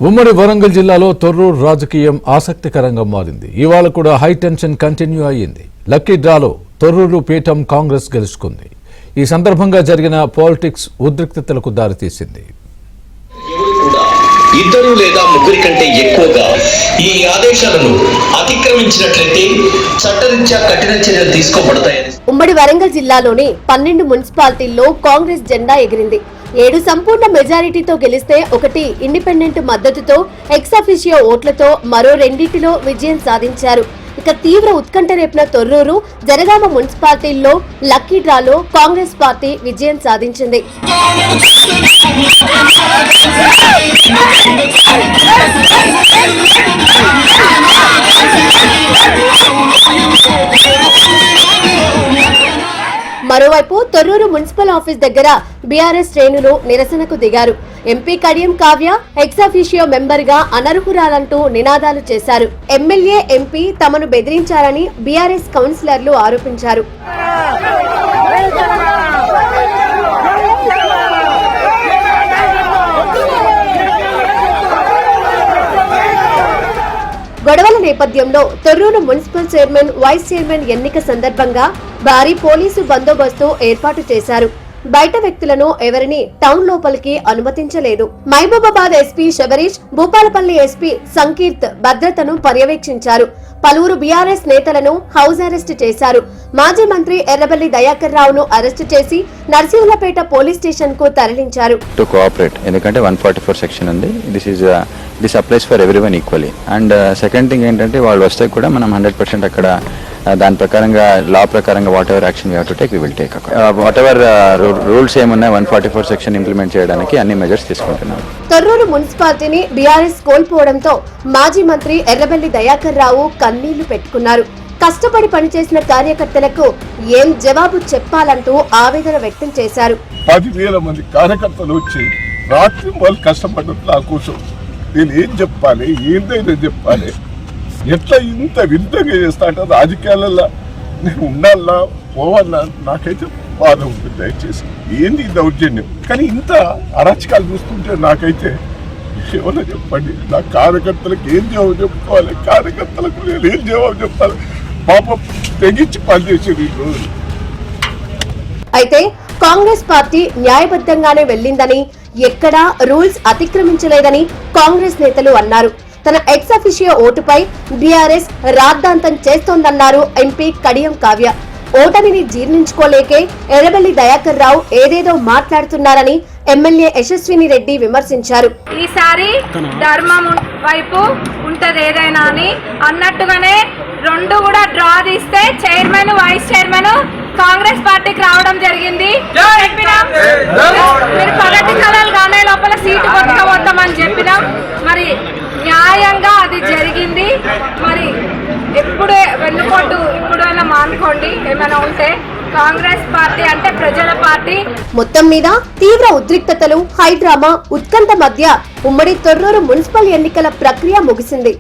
ఉమ్మడి వరంగల్ జిల్లాలో తొర్రూరు రాజకీయం ఆసక్తికరంగా మారింది. ఇవాళ కూడా హై టెన్షన్ కంటిన్యూ అయ్యింది. లక్కీ డ్రాలో తొర్రూరు పీఠం కాంగ్రెస్ గెలుచుకుంది. ఈ సందర్భంగా జరిగిన పాలిటిక్స్ ఉద్రిక్తతలకు దారితీసింది. ఇద్దరు లేదా ముగ్గురి కంటే ఎక్కువగా ఈ ఆదేశాలను అతిక్రమించినట్లయితే చట్టరీత్యా కఠిన చర్యలు తీసుకోబడతాయని ఉమ్మడి వరంగల్ జిల్లాలోని 12 మున్సిపాలిటీల్లో కాంగ్రెస్ జెండా ఎగిరింది. 7 సంపూర్ణ మెజారిటీతో గెలిస్తే 1 ఇండిపెండెంట్ మద్దతుతో ఎక్స్ అఫిషియో ఓట్లతో మరో 2 విజయం సాధించారు. ఇక తీవ్ర ఉత్కంఠ రేపిన తొర్రూరు, జనగామ మున్సిపాలిటీల్లో లక్కీ డ్రాలో కాంగ్రెస్ పార్టీ విజయం సాధించింది. మరోవైపు తొర్రూరు మున్సిపల్ ఆఫీస్ దగ్గర బీఆర్ఎస్ శ్రేణులు నిరసనకు దిగారు. MP Kadiyam Kavya ex officio member గా అనర్హురాలంటూ నినాదాలు చేశారు. ఎమ్మెల్యే, ఎంపీ తమను బెదిరించారని బీఆర్ఎస్ కౌన్సిలర్లు ఆరోపించారు. గొడవల నేపథ్యంలో Thorrur municipal chairman, vice chairman ఎన్నిక సందర్భంగా భారీ పోలీసు బందోబస్తు ఏర్పాటు చేశారు. బయట వ్యక్తులను ఎవరిని టౌన్ లోపలికి అనుమతించలేదు. మహబూబాబాద్ ఎస్పీ శబరీష్, భూపాలపల్లి ఎస్పీ సంకీర్త్ భద్రతను పర్యవేక్షించారు. పలువురు బీఆర్ఎస్ నేతలను హౌస్ అరెస్ట్ చేశారు. మాజీ మంత్రి ఎర్రబెల్లి దయాకర్ రావును అరెస్టు చేసి నర్సింహులపేట పోలీస్ స్టేషన్ కు తరలించారు. టు కోఆపరేట్, ఎందుకంటే 144 సెక్షన్ ఉంది. This applies for everyone equally. And second thing ఏంటంటే వాళ్ళు వస్తే కూడా మనం 100% అక్కడ దాని ప్రకారంగా లా ప్రకారంగా what ever action we have to take, we will take. What ever rules ఏమున్నాయి 144 సెక్షన్ ఇంప్లిమెంట్ చేయడానికి అన్ని మెజర్స్ తీసుకుంటున్నాం. తొర్రూరు మున్సిపాలిటీని బీఆర్ఎస్ కోల్పోవడంతో మాజీ మంత్రి ఎర్రబెల్లి దయాకర్ రావు కన్నీళ్లు పెట్టుకున్నారు. కష్టపడి పనిచేసిన కార్యకర్తలకు ఏం జవాబు చెప్పాలంటూ ఆవేదన వ్యక్తం చేశారు. 10,000 మంది కార్యకర్తలు వచ్చి రాత్రి వాళ్ళు కష్టపడ్డట్టు నా కోసం నేను ఏం చెప్పాలి, ఏందైనా చెప్పాలి, ఎట్లా ఇంత విరుద్ధంగా చేస్తా అంటే రాజకీయాలలో నేను ఉండాలా పోవాలా నాకైతే బాధ ఉంటుంది. దయచేసి ఏంది దౌర్జన్యం, కానీ ఇంత అరాచకాలు చూస్తుంటే నాకైతే ఏమన్నా చెప్పండి. నా కార్యకర్తలకు ఏం జవాబు చెప్పుకోవాలి, కార్యకర్తలకు నేను ఏం జవాబు చెప్పాలి. పాపం తెగించి పనిచేసేది ఈ రోజు. అయితే కాంగ్రెస్ పార్టీ న్యాయబద్ధంగానే వెళ్లిందని, ఎక్కడా రూల్స్ అతిక్రమించలేదని కాంగ్రెస్ నేతలు అన్నారు. తన ఎక్స్ అఫిషియో ఓటుపై బీఆర్ఎస్ రాద్ధాంతం చేస్తోందన్నారు ఎంపీ కడియం కావ్య. ఓటమిని జీర్ణించుకోలేకే ఎర్రబెల్లి దయాకర్ రావు ఏదేదో మాట్లాడుతున్నారని ఎమ్మెల్యే యశస్విని రెడ్డి విమర్శించారు. ఈసారి ధర్మం వైపు ఉంటది ఏదైనా అని అన్నట్టుగానే 2 కూడా డ్రా తీస్తే చైర్మన్, వైస్ చైర్మన్ కాంగ్రెస్ పార్టీకి రావడం జరిగింది. మీరు పగటి కళలు గానే లోపల సీటు కొట్టుకోవద్దామని చెప్పినాం. మరి న్యాయంగా అది జరిగింది. మరి ఎప్పుడే వెన్నుపోటు ఇప్పుడైనా మానుకోండి. ఏమైనా ఉంటే కాంగ్రెస్ పార్టీ అంటే ప్రజల పార్టీ. మొత్తం మీద తీవ్ర ఉద్రిక్తతలు, హైడ్రామా, ఉత్కంఠ మధ్య ఉమ్మడి తొర్రూరు మున్సిపల్ ఎన్నికల ప్రక్రియ ముగిసింది.